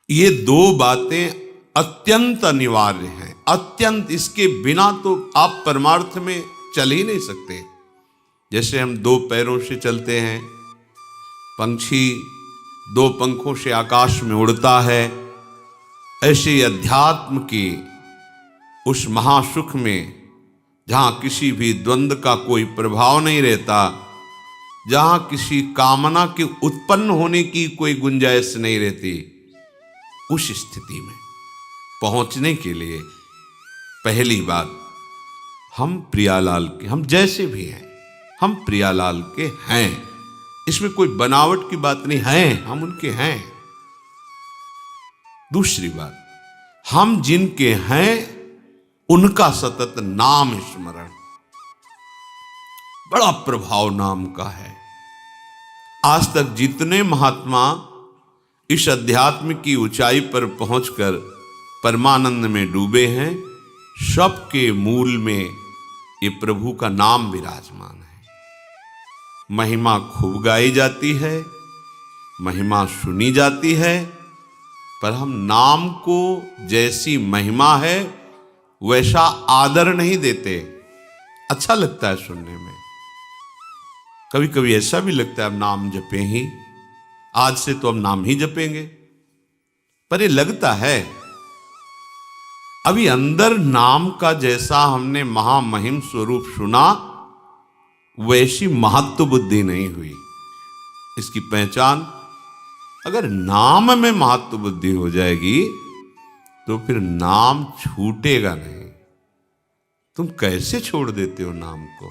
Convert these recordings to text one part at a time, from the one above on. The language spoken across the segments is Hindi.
ये दो बातें अत्यंत अनिवार्य हैं, अत्यंत। इसके बिना तो आप परमार्थ में चल ही नहीं सकते। जैसे हम दो पैरों से चलते हैं, पंछी दो पंखों से आकाश में उड़ता है, ऐसे अध्यात्म की उस महासुख में जहां किसी भी द्वंद्व का कोई प्रभाव नहीं रहता, जहां किसी कामना के उत्पन्न होने की कोई गुंजाइश नहीं रहती, उस स्थिति में पहुंचने के लिए पहली बात हम प्रियालाल के, हम जैसे भी हैं हम प्रियालाल के हैं। इसमें कोई बनावट की बात नहीं है, हम उनके हैं। दूसरी बात, हम जिनके हैं उनका सतत नाम स्मरण। बड़ा प्रभाव नाम का है। आज तक जितने महात्मा इस अध्यात्म की ऊंचाई पर पहुंचकर परमानंद में डूबे हैं, सबके मूल में ये प्रभु का नाम विराजमान है। महिमा खूब गाई जाती है, महिमा सुनी जाती है, पर हम नाम को जैसी महिमा है वैसा आदर नहीं देते। अच्छा लगता है सुनने में, कभी कभी ऐसा भी लगता है अब नाम जपें ही, आज से तो हम नाम ही जपेंगे, पर ये लगता है अभी अंदर नाम का जैसा हमने महामहिम स्वरूप सुना वैसी महत्व बुद्धि नहीं हुई। इसकी पहचान, अगर नाम में महत्व बुद्धि हो जाएगी तो फिर नाम छूटेगा नहीं। तुम कैसे छोड़ देते हो नाम को?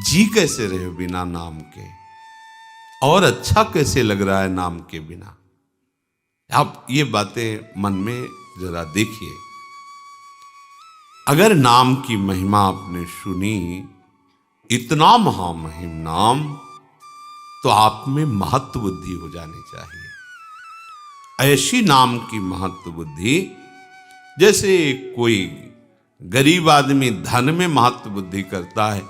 जी कैसे रहे हो बिना नाम के? और अच्छा कैसे लग रहा है नाम के बिना? आप ये बातें मन में जरा देखिए। अगर नाम की महिमा आपने सुनी, इतना महामहिम नाम, तो आप में महत्व बुद्धि हो जानी चाहिए। ऐसी नाम की महत्व बुद्धि, जैसे कोई गरीब आदमी धन में महत्व बुद्धि करता है,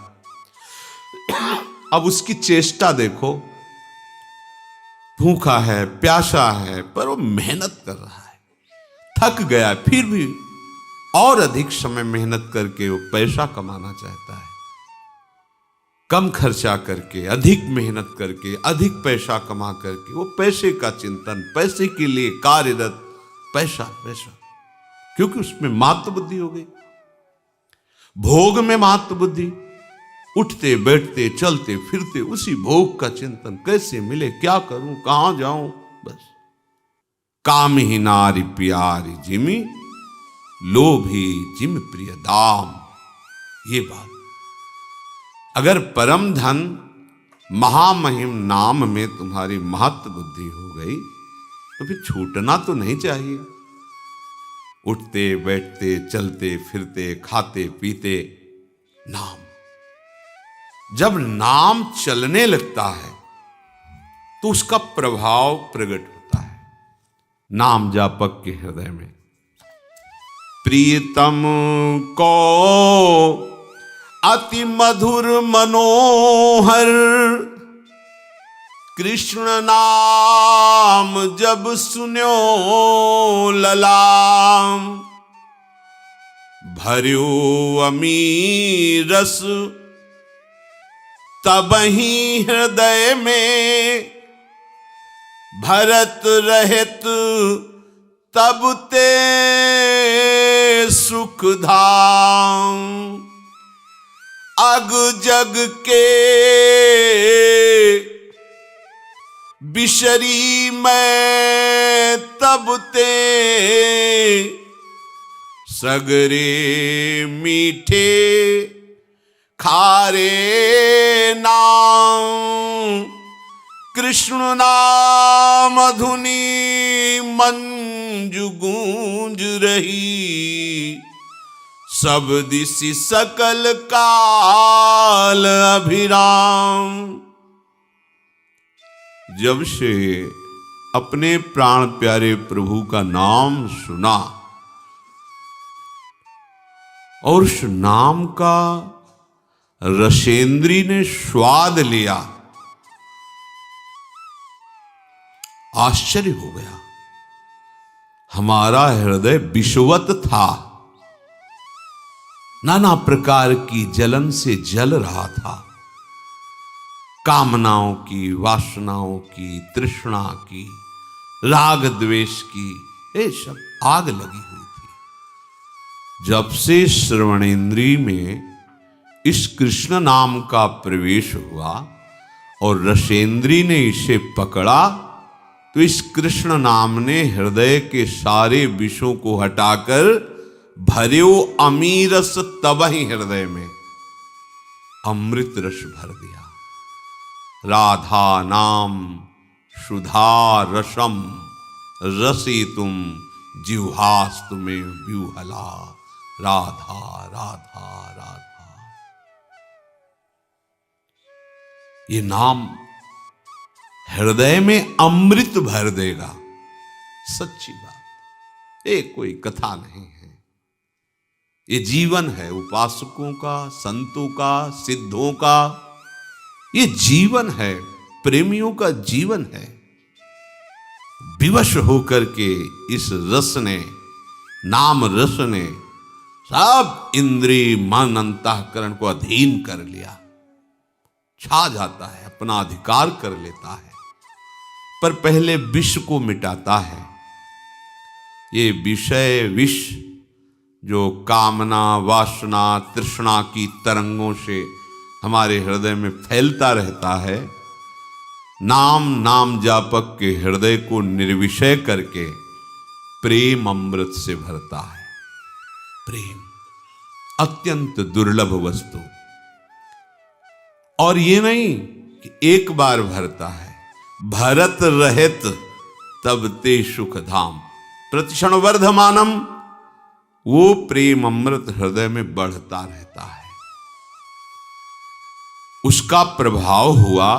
अब उसकी चेष्टा देखो, भूखा है, प्यासा है, पर वो मेहनत कर रहा है, थक गया, फिर भी और अधिक समय मेहनत करके वो पैसा कमाना चाहता है। कम खर्चा करके, अधिक मेहनत करके, अधिक पैसा कमा करके, वो पैसे का चिंतन, पैसे के लिए कार्यरत, पैसा पैसा, क्योंकि उसमें महत्व बुद्धि हो गई। भोग में महत्व बुद्धि, उठते बैठते चलते फिरते उसी भोग का चिंतन, कैसे मिले, क्या करूं, कहां जाऊं, बस। काम ही नारी प्यारी जिमी, लोभी जिम प्रिय दाम। ये बात, अगर परम धन महामहिम नाम में तुम्हारी महत्व बुद्धि हो गई तो फिर छूटना तो नहीं चाहिए। उठते बैठते चलते फिरते खाते पीते नाम, जब नाम चलने लगता है तो उसका प्रभाव प्रकट होता है नाम जापक के हृदय में। प्रीतम को अति मधुर मनोहर, कृष्ण नाम जब सुन्यो ललाम, भर्यो अमीर रस तबहि हृदय में, भरत रहित तब ते सुख धाम, अग जग के बिशरी मैं तब ते, सगरे मीठे खारे नाम, कृष्ण नाम धुनी मंजु गूंज रही, सब दिशि सकल काल अभिराम। जब से अपने प्राण प्यारे प्रभु का नाम सुना और उस नाम का रसेंद्री ने स्वाद लिया, आश्चर्य हो गया। हमारा हृदय विषवत था, नाना प्रकार की जलन से जल रहा था। कामनाओं की, वासनाओं की, तृष्णा की, राग द्वेष की, ये सब आग लगी हुई थी। जब से श्रवणेन्द्रिय में इस कृष्ण नाम का प्रवेश हुआ और रसेंद्री ने इसे पकड़ा, तो इस कृष्ण नाम ने हृदय के सारे विषों को हटाकर भर्यो अमीरस तब ही हृदय में अमृत रस भर दिया। राधा नाम सुधा रसम रसितुम जिह्वास्तु में व्यूहला। राधा राधा राधा, ये नाम हृदय में अमृत भर देगा। सच्ची बात, ये कोई कथा नहीं है, ये जीवन है उपासकों का, संतों का, सिद्धों का। ये जीवन है, प्रेमियों का जीवन है। विवश होकर के इस रस ने, नाम रस ने सब इंद्रिय मन अंतःकरण को अधीन कर लिया, छा जाता है, अपना अधिकार कर लेता है। पर पहले विष को मिटाता है। ये विषय विष जो कामना, वासना, तृष्णा की तरंगों से हमारे हृदय में फैलता रहता है, नाम जापक के हृदय को निर्विषय करके प्रेम अमृत से भरता है। प्रेम अत्यंत दुर्लभ वस्तु, और ये नहीं कि एक बार भरता है, भरत रहित तब ते सुख धाम प्रतिक्षण वर्धमानम। वो प्रेम अमृत हृदय में बढ़ता रहता है। उसका प्रभाव हुआ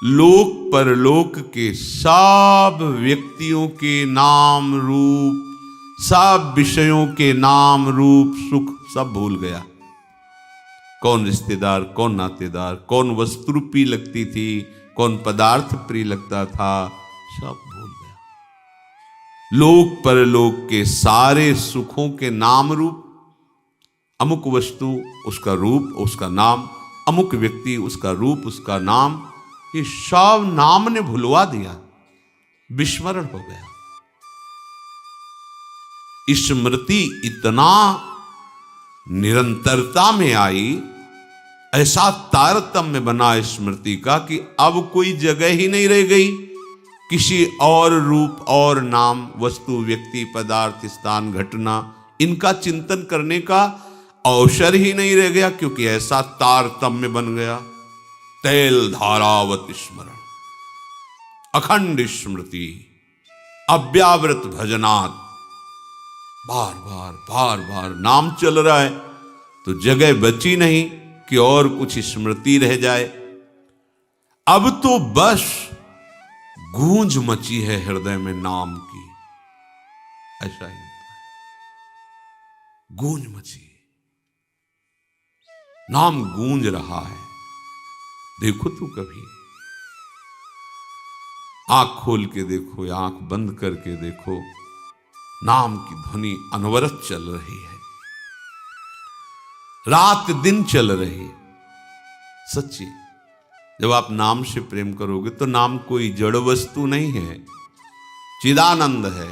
लोक परलोक के सब व्यक्तियों के नाम रूप, सब विषयों के नाम रूप सुख सब भूल गया। कौन रिश्तेदार, कौन नातेदार, कौन वस्तु प्रिय लगती थी, कौन पदार्थ प्रिय लगता था, सब भूल गया। लोक परलोक के सारे सुखों के नाम रूप, अमुक वस्तु उसका रूप उसका नाम, अमुक व्यक्ति उसका रूप उसका नाम, ये सब नाम ने भुलवा दिया, विस्मरण हो गया। स्मृति इतना निरंतरता में आई, ऐसा तारतम्य बना स्मृति का कि अब कोई जगह ही नहीं रह गई किसी और रूप और नाम, वस्तु, व्यक्ति, पदार्थ, स्थान, घटना, इनका चिंतन करने का अवसर ही नहीं रह गया, क्योंकि ऐसा तारतम्य बन गया। तैल धारावत स्मरण, अखंड स्मृति, अव्यावृत भजनात्, बार बार नाम चल रहा है, तो जगह बची नहीं कि और कुछ स्मृति रह जाए। अब तो बस गूंज मची है हृदय में नाम की, ऐसा ही होता है, गूंज मची, नाम गूंज रहा है। देखो तो कभी आंख खोल के देखो या आंख बंद करके देखो, नाम की ध्वनि अनवरत चल रही है, रात दिन चल रही है। सच्ची, जब आप नाम से प्रेम करोगे तो नाम कोई जड़ वस्तु नहीं है, चिदानंद है।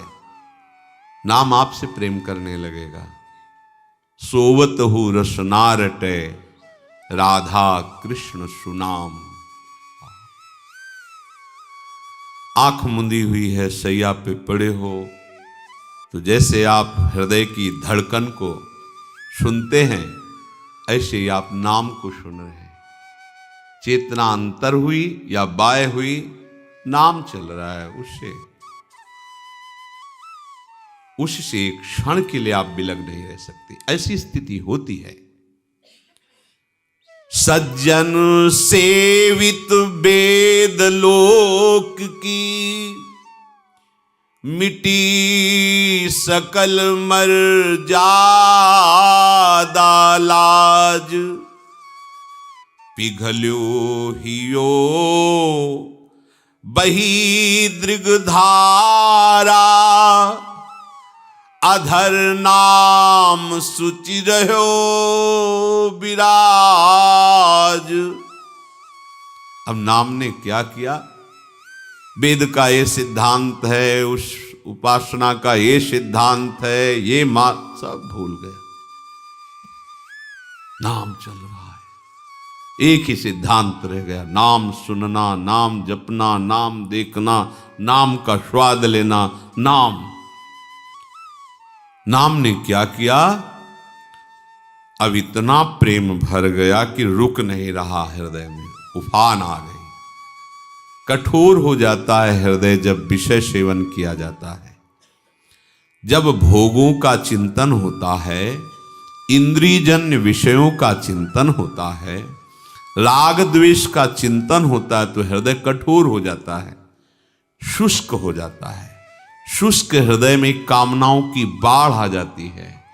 नाम आपसे प्रेम करने लगेगा। सोवत हु रसना रटे, राधा कृष्ण सुनाम। आंख मुंदी हुई है, सैया पे पड़े हो, तो जैसे आप हृदय की धड़कन को सुनते हैं, ऐसे ही आप नाम को सुन रहे हैं। चेतना अंतर हुई या बाय हुई, नाम चल रहा है, उससे एक क्षण के लिए आप बिलग नहीं रह सकते। ऐसी स्थिति होती है। सज्जन सेवित वेद लोक की, मिटी सकल मर्यादा लाज। पिघल्यो हियो बही दृगधारा अधर नाम सुचि रहो विराज। अब नाम ने क्या किया? वेद का ये सिद्धांत है, उस उपासना का ये सिद्धांत है, ये सब भूल गया। नाम चल रहा है, एक ही सिद्धांत रह गया, नाम सुनना, नाम जपना, नाम देखना, नाम का स्वाद लेना। नाम ने क्या किया? अब इतना प्रेम भर गया कि रुक नहीं रहा हृदय में, उफान आ गई। कठोर हो जाता है हृदय जब विषय सेवन किया जाता है, जब भोगों का चिंतन होता है, इंद्रियजन्य विषयों का चिंतन होता है, राग द्वेष का चिंतन होता है, तो हृदय कठोर हो जाता है, शुष्क हो जाता है। शुष्क हृदय में कामनाओं की बाढ़ आ जाती है।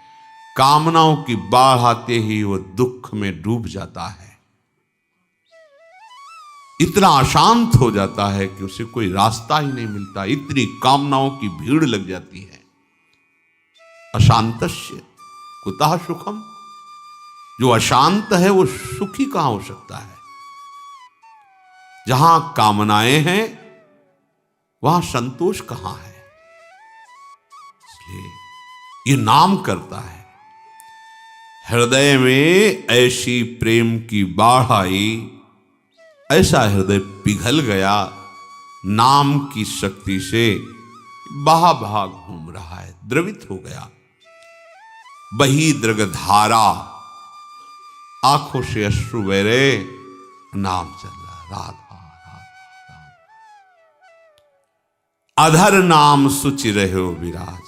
कामनाओं की बाढ़ आते ही वो दुख में डूब जाता है, इतना अशांत हो जाता है कि उसे कोई रास्ता ही नहीं मिलता। इतनी कामनाओं की भीड़ लग जाती है। अशांतस्य कुतः सुखम, जो अशांत है वो सुखी कहां हो सकता है? जहां कामनाएं हैं वहां संतोष कहां है? इसलिए ये नाम करता है। हृदय में ऐसी प्रेम की बाढ़ आई, ऐसा हृदय पिघल गया नाम की शक्ति से, बहा बहा घूम रहा है, द्रवित हो गया। बही दृगधारा, आंखों से अश्रु बह रहे, नाम चल रहा, राधा राधा राधा। अधर नाम सुचि रहो विराज,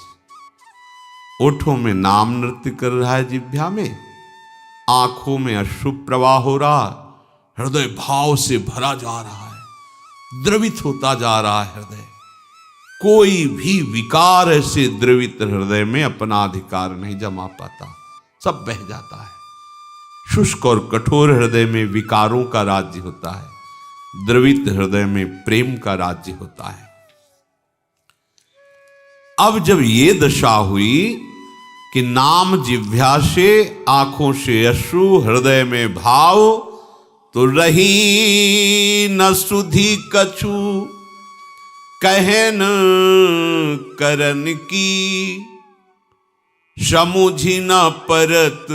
ओठों में नाम नृत्य कर रहा है, जिह्वा में, आंखों में अश्रु प्रवाह हो रहा, हृदय भाव से भरा जा रहा है, द्रवित होता जा रहा है हृदय। कोई भी विकार ऐसे द्रवित हृदय में अपना अधिकार नहीं जमा पाता, सब बह जाता है। शुष्क और कठोर हृदय में विकारों का राज्य होता है, द्रवित हृदय में प्रेम का राज्य होता है। अब जब ये दशा हुई कि नाम जिह्वा से, आंखों से अश्रु, हृदय में भाव, तो रही न सुधि कछु कहन करन की, समुझी न परत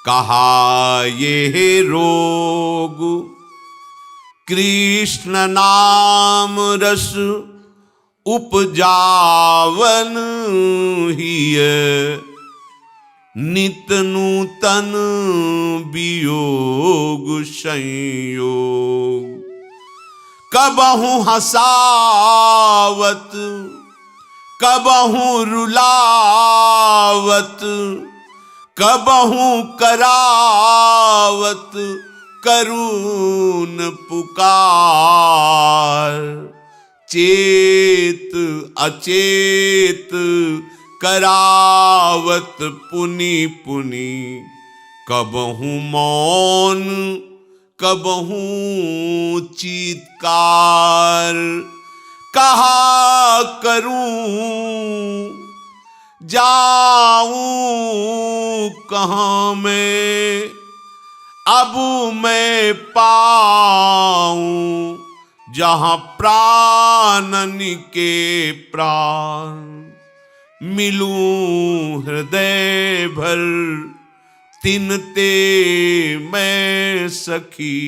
कहा ये रोग। कृष्ण नाम रस उपजावन हिय, नित नूतन वियोग संयोग। कबहु हसावत, कबहु रुलावत, कबहु करावत करुण पुकार। चेत अचेत करावत पुनि पुनि, कबहु मौन कबहु चीत्कार। कहा करूं जाऊं कहां मैं, अब मैं पाऊं जहां प्राणन के प्राण। मिलूं हृदय भर तिनते मैं सखी,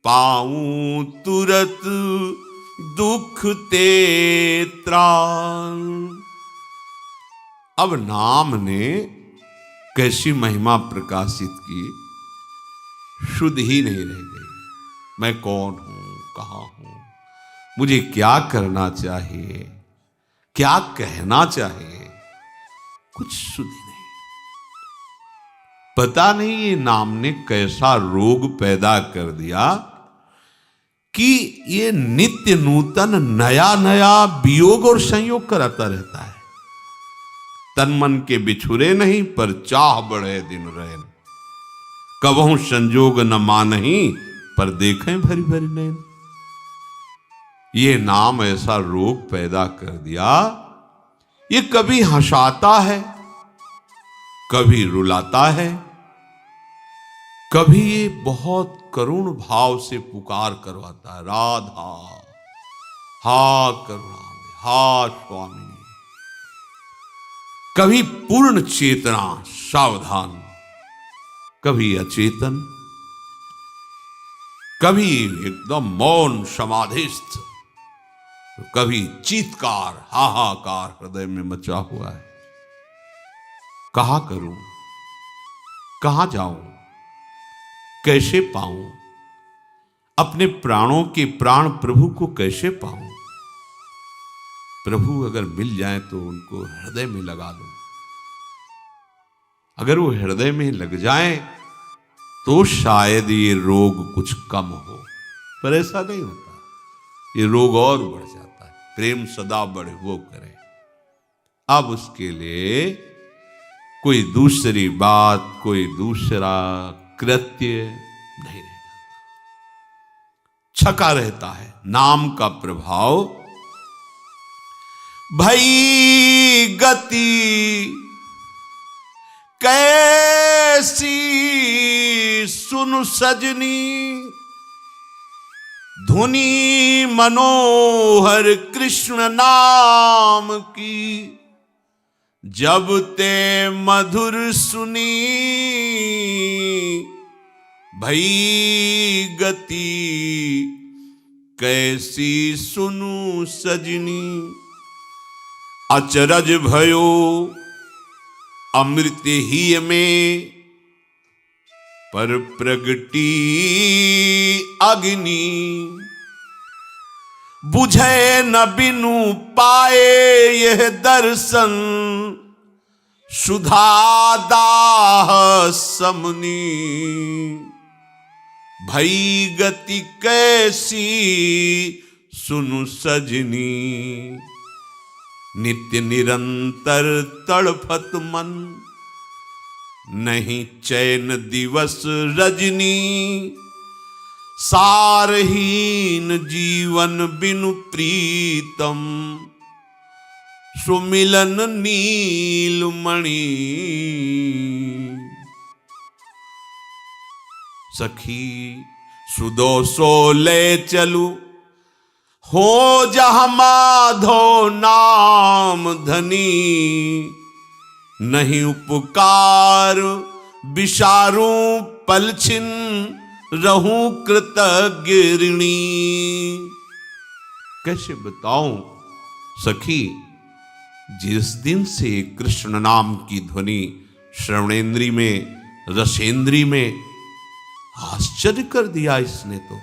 पाऊं तुरत दुख ते त्राण। अब नाम ने कैसी महिमा प्रकाशित की, शुद्ध ही नहीं रह गई। मैं कौन हूं, कहां हूं, मुझे क्या करना चाहिए, क्या कहना चाहिए, कुछ शुद्ध नहीं। पता नहीं ये नाम ने कैसा रोग पैदा कर दिया कि ये नित्य नूतन नया नया वियोग और संयोग कराता रहता है। तन मन के बिछुरे नहीं, पर चाह बढ़े दिन रैन। कबहू संजोग न मानही, पर देखें भरी भरी नैन। ये नाम ऐसा रोग पैदा कर दिया, ये कभी हंसाता है, कभी रुलाता है, कभी ये बहुत करुण भाव से पुकार करवाता है, राधा हा करुणामयी, हा स्वामी। कभी पूर्ण चेतना सावधान, कभी अचेतन, कभी एकदम मौन समाधिस्थ, कभी चीत्कार हाहाकार हृदय में मचा हुआ है। कहां करूं, कहां जाऊं, कैसे पाऊं, अपने प्राणों के प्राण प्रभु को कैसे पाऊं? प्रभु अगर मिल जाए तो उनको हृदय में लगा लूं। अगर वो हृदय में लग जाए तो शायद ये रोग कुछ कम हो, पर ऐसा नहीं होता, ये रोग और बढ़ जाता है। प्रेम सदा बढ़े वो करे। अब उसके लिए कोई दूसरी बात, कोई दूसरा कृत्य नहीं रह जाता, छका रहता है नाम का प्रभाव। भई गति कैसी सुन सजनी, धुनी मनोहर कृष्ण नाम की, जब ते मधुर सुनी। भई गति कैसी सुनु सजनी, अचरज भयो अमृत ही में, पर प्रगटी अग्नि, बुझे न बिनु पाए यह दर्शन, सुधा दाह समनी। भई गति कैसी सुनु सजनी, नित्य निरंतर तड़फत मन, नहीं चैन दिवस रजनी। सारहीन जीवन बिनु प्रीतम, सुमिलन नीलमणि। सखी सुदो सो ले चलू, हो जहाँ माधो नाम धनी। नहीं उपकार विसारू पलछिन, रहूं कृतज्ञ ऋणी। कैसे बताऊं सखी, जिस दिन से कृष्ण नाम की ध्वनि श्रवणेन्द्री में, रसेंद्री में आश्चर्य कर दिया इसने, तो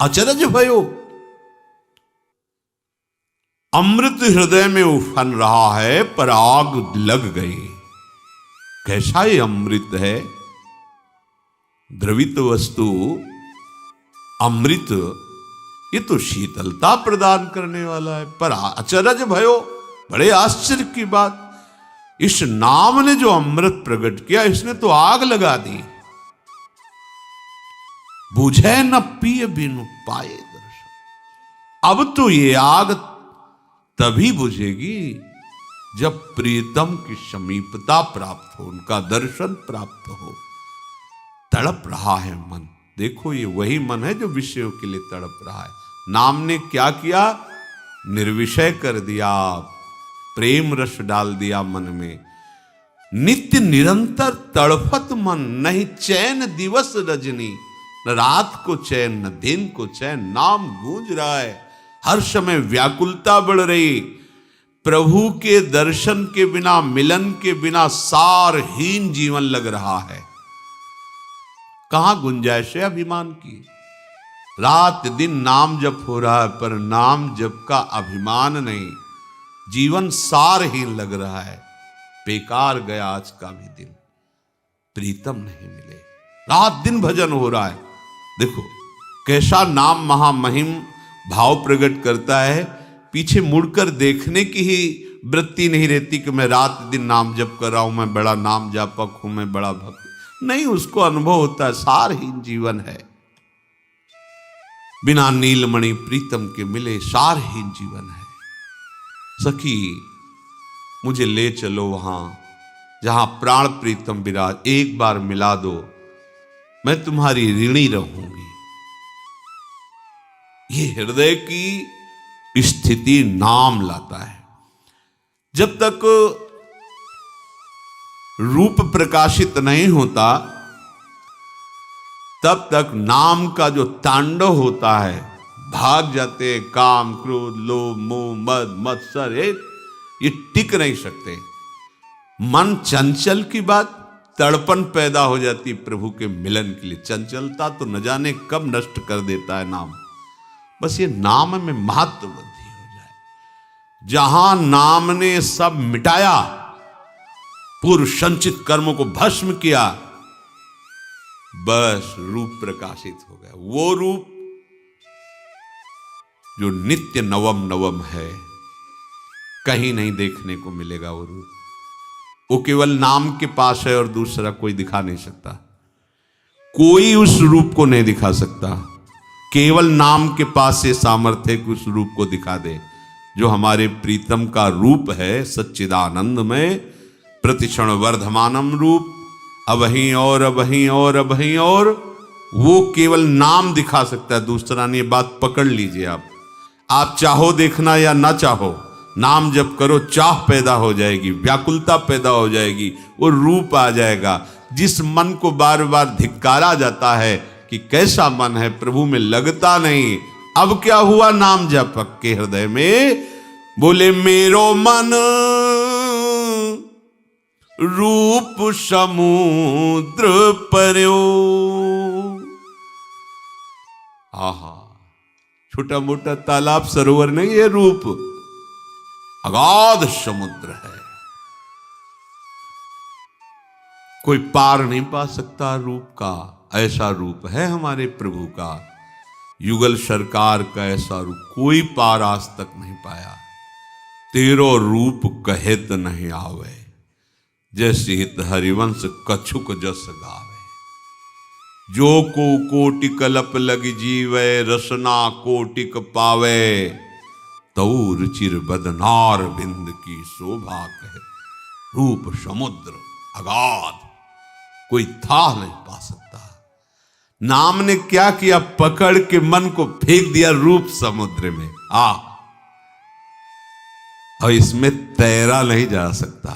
अचरज भयो। अमृत हृदय में उफन रहा है पर आग लग गई। कैसा ये अमृत है? द्रवित वस्तु अमृत, ये तो शीतलता प्रदान करने वाला है, पर अचरज भयो, बड़े आश्चर्य की बात, इस नाम ने जो अमृत प्रकट किया, इसने तो आग लगा दी। बुझे न पिय बिनु पाए दर्शन। अब तो ये आग तभी बुझेगी जब प्रीतम की समीपता प्राप्त हो, उनका दर्शन प्राप्त हो। तड़प रहा है मन, देखो ये वही मन है जो विषयों के लिए तड़प रहा है। नाम ने क्या किया? निर्विषय कर दिया, प्रेम रस डाल दिया मन में। नित्य निरंतर तड़फत मन, नहीं चैन दिवस रजनी, न रात को चैन न दिन को चैन। नाम गूंज रहा है, हर समय व्याकुलता बढ़ रही। प्रभु के दर्शन के बिना, मिलन के बिना सारहीन जीवन लग रहा है। कहां गुंजाइश है अभिमान की? रात दिन नाम जप हो रहा है, पर नाम जप का अभिमान नहीं। जीवन सारहीन लग रहा है। बेकार गया आज का भी दिन, प्रीतम नहीं मिले। रात दिन भजन हो रहा है, देखो कैसा नाम महामहिम भाव प्रकट करता है। पीछे मुड़कर देखने की ही वृत्ति नहीं रहती कि मैं रात दिन नाम जप कर रहा हूं, मैं बड़ा नाम जापक हूं, मैं बड़ा भक्त नहीं। उसको अनुभव होता है सारहीन जीवन है। बिना नीलमणि प्रीतम के मिले सारहीन जीवन है। सखी मुझे ले चलो वहां जहां प्राण प्रीतम विराज, एक बार मिला दो, मैं तुम्हारी ऋणी रहूंगी। ये हृदय की स्थिति नाम लाता है। जब तक रूप प्रकाशित नहीं होता तब तक नाम का जो तांडव होता है, भाग जाते हैं काम क्रोध लोभ मोह मद मत्सर, ये टिक नहीं सकते। मन चंचल की बात, तड़पन पैदा हो जाती प्रभु के मिलन के लिए। चंचलता तो न जाने कब नष्ट कर देता है नाम। बस ये नाम में महत्व वृद्धि हो जाए। जहां नाम ने सब मिटाया, पूर्व संचित कर्मों को भस्म किया, बस रूप प्रकाशित हो गया। वो रूप जो नित्य नवम नवम है, कहीं नहीं देखने को मिलेगा वो रूप। वो केवल नाम के पास है और दूसरा कोई दिखा नहीं सकता। कोई उस रूप को नहीं दिखा सकता। केवल नाम के पास से सामर्थ्य कि उस रूप को दिखा दे। जो हमारे प्रीतम का रूप है सच्चिदानंद में, प्रतिक्षण वर्धमानम रूप, अबहीं और अबहीं और अबहीं और, वो केवल नाम दिखा सकता है, दूसरा नहीं। बात पकड़ लीजिए आप चाहो देखना या ना चाहो, नाम जप करो, चाह पैदा हो जाएगी, व्याकुलता पैदा हो जाएगी, वो रूप आ जाएगा। जिस मन को बार बार धिक्कारा जाता है कि कैसा मन है, प्रभु में लगता नहीं, अब क्या हुआ नाम जपक के हृदय में, बोले मेरो मन रूप समुद्र पर्यो। आहा, छोटा मोटा तालाब सरोवर नहीं, ये रूप अगाध समुद्र है। कोई पार नहीं पा सकता रूप का। ऐसा रूप है हमारे प्रभु का। युगल सरकार का ऐसा रूप कोई पार आज तक नहीं पाया। तेरो रूप कहेत नहीं आवे, जैसे हित हरिवंश कछुक जस गावे। जो को कोटि कलप लग जीवे, रसना कोटिक पावे। तऊ रुचिर बदनार बिंद की शोभा कहे। रूप समुद्र अगाध, कोई था नहीं पा सकता। नाम ने क्या किया, पकड़ के मन को फेंक दिया रूप समुद्र में। और इसमें तैरा नहीं जा सकता,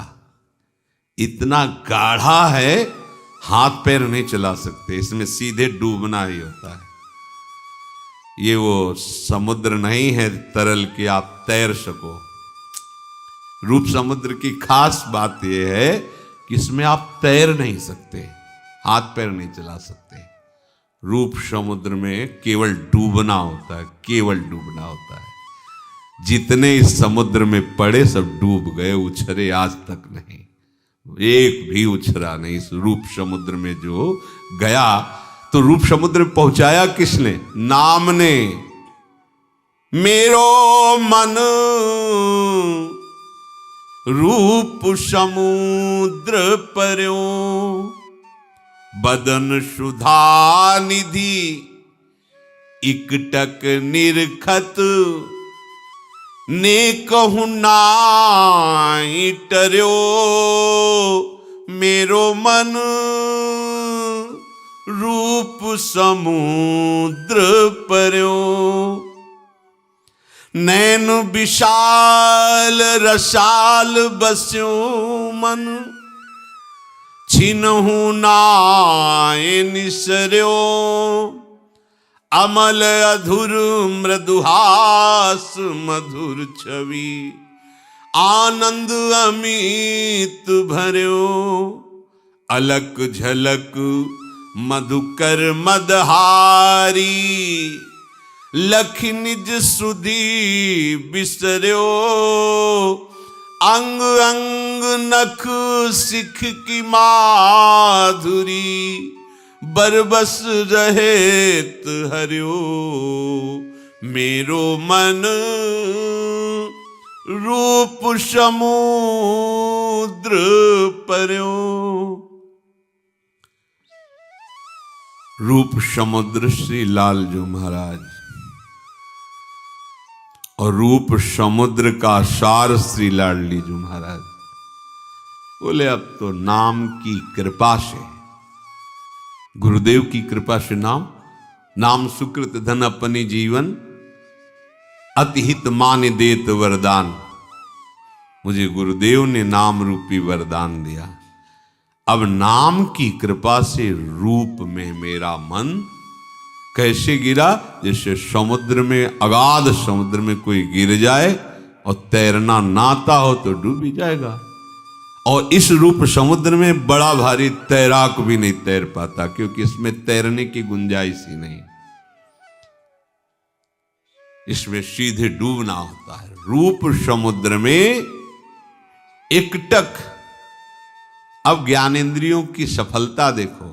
इतना गाढ़ा है, हाथ पैर नहीं चला सकते, इसमें सीधे डूबना ही होता है। ये वो समुद्र नहीं है तरल कि आप तैर सको। रूप समुद्र की खास बात यह है कि इसमें आप तैर नहीं सकते, हाथ पैर नहीं चला सकते। रूप समुद्र में केवल डूबना होता है, केवल डूबना होता है। जितने इस समुद्र में पड़े सब डूब गए, उछरे आज तक नहीं, एक भी उछरा नहीं। इस रूप समुद्र में जो गया, तो रूप समुद्र में पहुंचाया किसने? नाम ने। मेरो मन रूप समुद्र पर्यो, बदन सुधा निधि इकटक निरखत। ने कहु नाई टर्यो, मेरो मन रूप समुद्र पर्यो। नैन विशाल रसाल बस्यो मन, छिनहु नाय निसर्यो। अमल अधुर मृदुहास मधुर छवि, आनंद अमित भर्यो। अलक झलक मधुकर मदहारी, लख निज सुधी बिसर्यो। अंग अंग नख सिख की माधुरी, बरबस रहेत हर्यो। मेरो मन रूप समुद्र पर्यो। रूप समुद्र श्री लाल जो महाराज और रूप समुद्र का सार श्री लाडली जी महाराज। बोले अब तो नाम की कृपा से, गुरुदेव की कृपा से नाम सुकृत धन अपनी जीवन, अतिहित मान देत वरदान। मुझे गुरुदेव ने नाम रूपी वरदान दिया। अब नाम की कृपा से रूप में मेरा मन कैसे गिरा, जैसे समुद्र में, अगाध समुद्र में कोई गिर जाए और तैरना ना आता हो तो डूब ही जाएगा। और इस रूप समुद्र में बड़ा भारी तैराक भी नहीं तैर पाता, क्योंकि इसमें तैरने की गुंजाइश ही नहीं, इसमें सीधे डूबना होता है। रूप समुद्र में एकटक। अब ज्ञानेंद्रियों की सफलता देखो,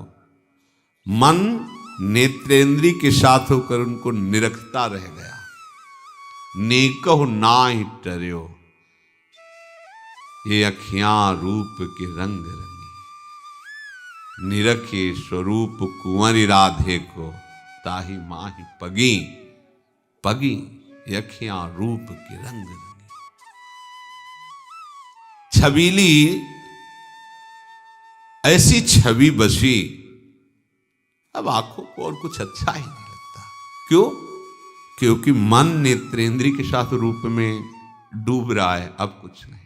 मन नेत्रेंद्री के साथ होकर उनको निरखता रह गया। नेकहु नाहि टर्यो, ये अखियां रूप के रंग रंगी। निरखे स्वरूप कुंवरी राधे को, ताही माही पगी पगी। ये अखियां रूप के रंग रंगी। छबीली ऐसी छवि बसी, अब आंखों को और कुछ अच्छा ही नहीं लगता। क्यों? क्योंकि मन नेत्रेंद्री के साथ रूप में डूब रहा है। अब कुछ नहीं,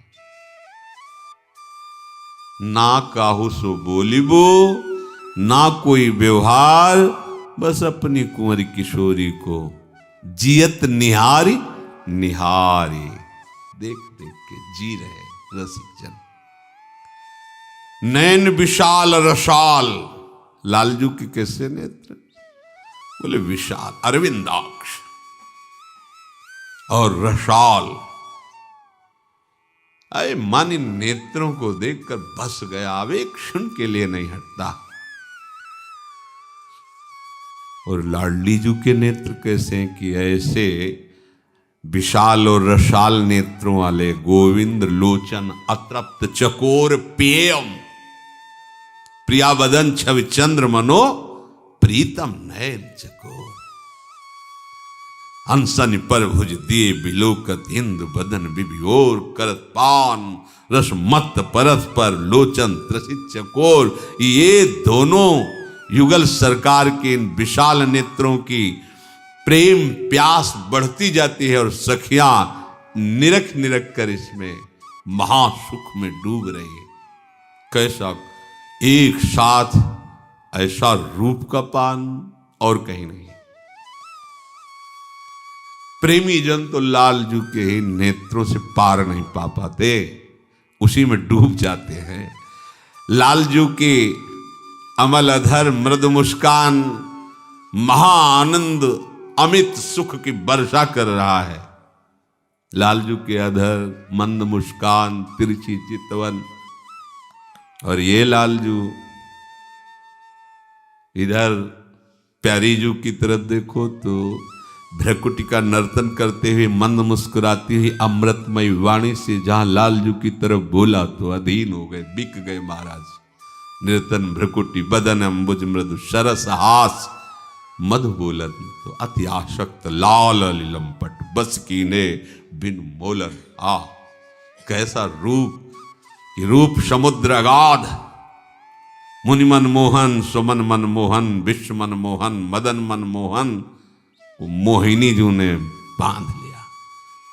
ना काहू सो बोलिबो, ना कोई व्यवहार, बस अपनी कुंवर किशोरी को जियत निहारी निहारी। देख देख के जी रहे रसिक जन। नैन विशाल रसाल, लालजू के कैसे नेत्र? बोले विशाल, अरविंदाक्ष और रसाल। अरे मन इन नेत्रों को देखकर बस गया, अब एक क्षण के लिए नहीं हटता। और लाडली जू के नेत्र कैसे हैं कि ऐसे विशाल और रसाल नेत्रों वाले गोविंद लोचन अतृप्त चकोर पेयम, प्रिया बदन छवि चंद्र मनो प्रीतम नयन चकोर। हंसन पर भुज दिए बिलोकत इंद्र बदन बिभियोर, करत पान रस मत परस पर लोचन त्रसित चकोर। ये दोनों युगल सरकार के इन विशाल नेत्रों की प्रेम प्यास बढ़ती जाती है और सखियां निरख निरख कर इसमें महासुख में डूब रही है। कैसा एक साथ ऐसा रूप का पान और कहीं नहीं। प्रेमी जन तो लालजू के ही नेत्रों से पार नहीं पा पाते, उसी में डूब जाते हैं। लालजू के अमल अधर मृद मुस्कान महाआनंद अमित सुख की वर्षा कर रहा है। लालजू के अधर मंद मुस्कान तिरछी चितवन, और ये लालजू इधर प्यारीजू की तरफ देखो तो भ्रकुटी का नर्तन करते हुए मंद मुस्कुराती हुई अमृतमयी वाणी से जहां लालजू की तरफ बोला तो अधीन हो गए, बिक गए महाराज। निर्तन भ्रकुटी बदन अम्बुज मृदु सरस हास मधु बोलन, तो अति आशक्त लाल लिलमपट बस कीने बिन मोलन। आ कैसा रूप! ये रूप समुद्र अगाध, मुनि मन मोहन सुमन मन मोहन विश्व मन मोहन मदन मन मोहन। वो मोहिनी जू ने बांध लिया,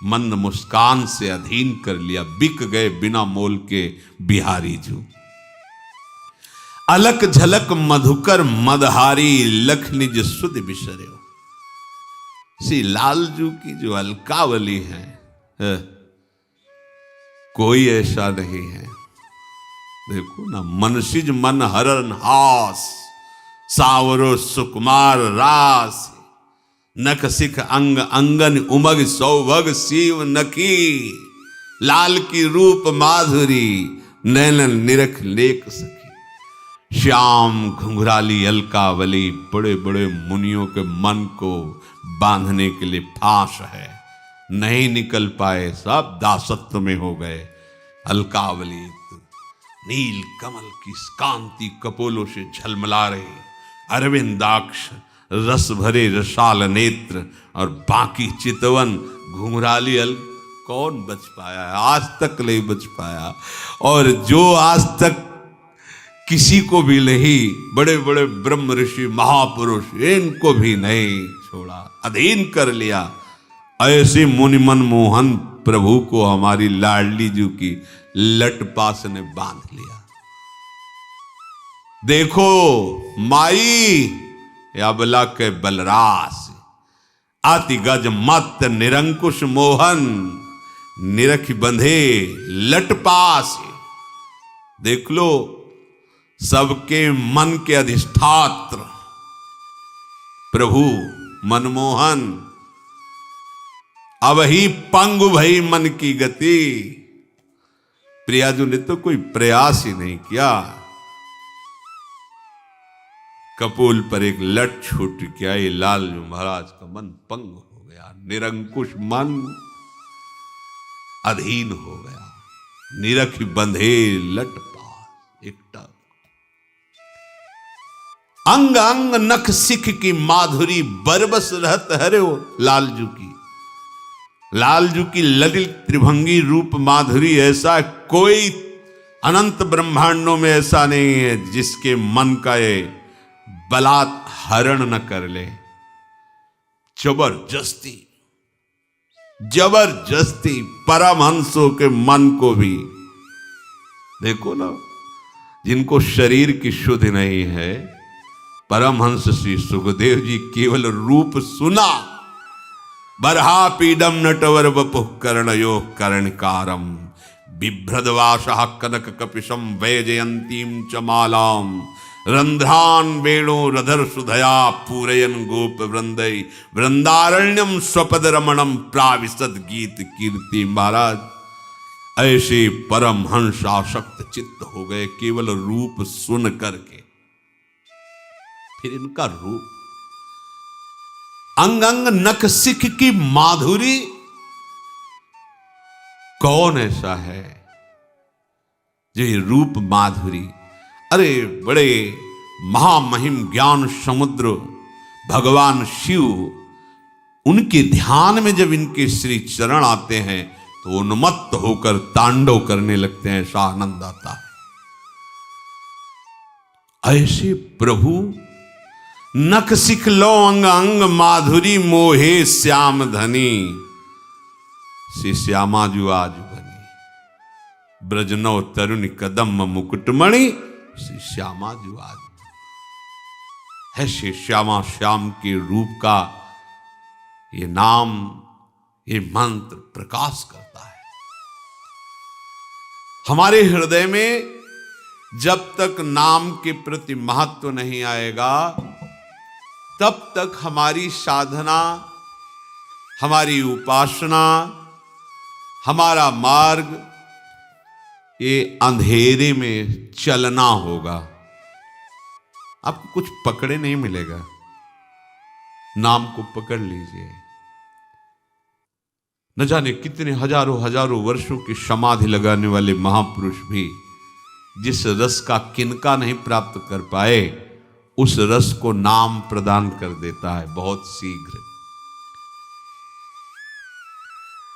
मंद मुस्कान से अधीन कर लिया, बिक गए बिना मोल के बिहारी जू। अलक झलक मधुकर मदहारी लख निज सुध बिसर्यो। श्री लालजू की जो अलकावली है, कोई ऐसा नहीं है। देखो ना, मनसिज मन हरन हास, सावरो सुकुमार रास। नख सिख अंग अंगन उमग सौभग शिव नखी। लाल की रूप माधुरी नैनन निरख लेख सखी। श्याम घुंघराली अलकावली बड़े बड़े मुनियों के मन को बांधने के लिए फांस है, नहीं निकल पाए, सब दासत्व में हो गए। अलकावली नील कमल की कांति कपोलों से झलमला रही, अरविंदाक्ष रस भरे रसाल नेत्र, और बाकी चितवन घुंघराली अल कौन बच पाया है? आज तक नहीं बच पाया। और जो आज तक किसी को भी नहीं, बड़े बड़े ब्रह्म ऋषि महापुरुष, इनको भी नहीं छोड़ा, अधीन कर लिया। ऐसे मुनि मनमोहन प्रभु को हमारी लाडली जी की लटपास ने बांध लिया। देखो माई अबला के बलरास, आति गज मत निरंकुश मोहन, निरख बंधे लटपास। देख लो, सबके मन के अधिष्ठात्र प्रभु मनमोहन, अब ही पंगु भई मन की गति। प्रियाजू ने तो कोई प्रयास ही नहीं किया। कपोल पर एक लट छूट गया, ये लालजू महाराज का मन पंग हो गया, निरंकुश मन अधीन हो गया, निरख बंधे लटपास एकटा। अंग अंग नख सिख की माधुरी बरबस रहत हरे हो लालजू की। लालजू की ललित त्रिभंगी रूप माधुरी ऐसा कोई अनंत ब्रह्मांडों में ऐसा नहीं है जिसके मन का ये बलात् हरण न कर ले। जबरदस्ती जबरदस्ती परमहंसों के मन को भी देखो ना, जिनको शरीर की शुद्ध नहीं है, परमहंस श्री सुखदेव जी केवल रूप सुना, बरहा पीडम नटवर वपुः कर्णयो कर्णकारम, बिभ्रदवासः कनक कपिशम वैजयंतीम च मालाम, रंध्रान वेणो रधर सुधया पूरयन गोप वृंदय, वृंदारण्यम स्वपद रमणम प्राविशद गीत कीर्ति। महाराज ऐसे परमहंस आसक्त चित्त हो गए केवल रूप सुन करके। फिर इनका रूप, अंग अंग नख सिख की माधुरी, कौन ऐसा है जो ये रूप माधुरी। अरे बड़े महामहिम ज्ञान समुद्र भगवान शिव, उनके ध्यान में जब इनके श्री चरण आते हैं तो उन्मत्त होकर तांडव करने लगते हैं, ऐसा आनंद आता है। ऐसे प्रभु नख सिख लो अंग अंग माधुरी, मोहे श्याम धनी, श्री श्यामा जू आज बनी, ब्रजनव तरुण कदम मुकुटमणि, श्री श्यामा जू आज है। श्री श्यामा श्याम के रूप का ये नाम, ये मंत्र प्रकाश करता है हमारे हृदय में। जब तक नाम के प्रति महत्व नहीं आएगा, तब तक हमारी साधना, हमारी उपासना, हमारा मार्ग ये अंधेरे में चलना होगा। आपको कुछ पकड़े नहीं मिलेगा। नाम को पकड़ लीजिए। न जाने कितने हजारों हजारों वर्षों की समाधि लगाने वाले महापुरुष भी जिस रस का किनका नहीं प्राप्त कर पाए, उस रस को नाम प्रदान कर देता है बहुत शीघ्र।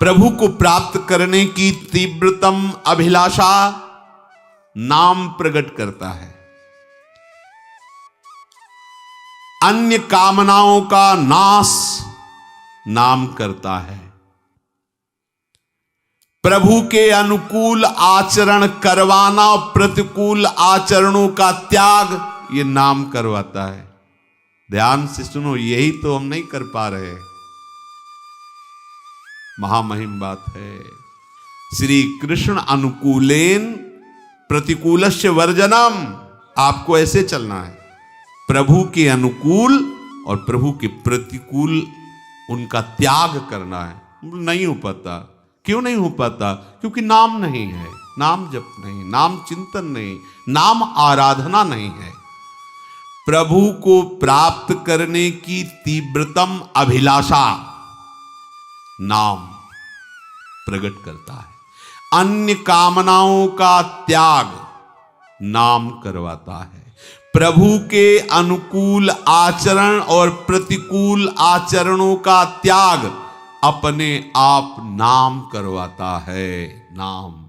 प्रभु को प्राप्त करने की तीव्रतम अभिलाषा नाम प्रकट करता है। अन्य कामनाओं का नाश नाम करता है। प्रभु के अनुकूल आचरण करवाना और प्रतिकूल आचरणों का त्याग ये नाम करवाता है। ध्यान से सुनो, यही तो हम नहीं कर पा रहे। महामहिम बात है। श्री कृष्ण अनुकूलेन प्रतिकूलस्य वर्जनम। आपको ऐसे चलना है, प्रभु के अनुकूल और प्रभु के प्रतिकूल उनका त्याग करना है। नहीं हो पाता। क्यों नहीं हो पाता? क्योंकि नाम नहीं है, नाम जप नहीं, नाम चिंतन नहीं, नाम आराधना नहीं है। प्रभु को प्राप्त करने की तीव्रतम अभिलाषा नाम प्रकट करता है। अन्य कामनाओं का त्याग नाम करवाता है। प्रभु के अनुकूल आचरण और प्रतिकूल आचरणों का त्याग अपने आप नाम करवाता है। नाम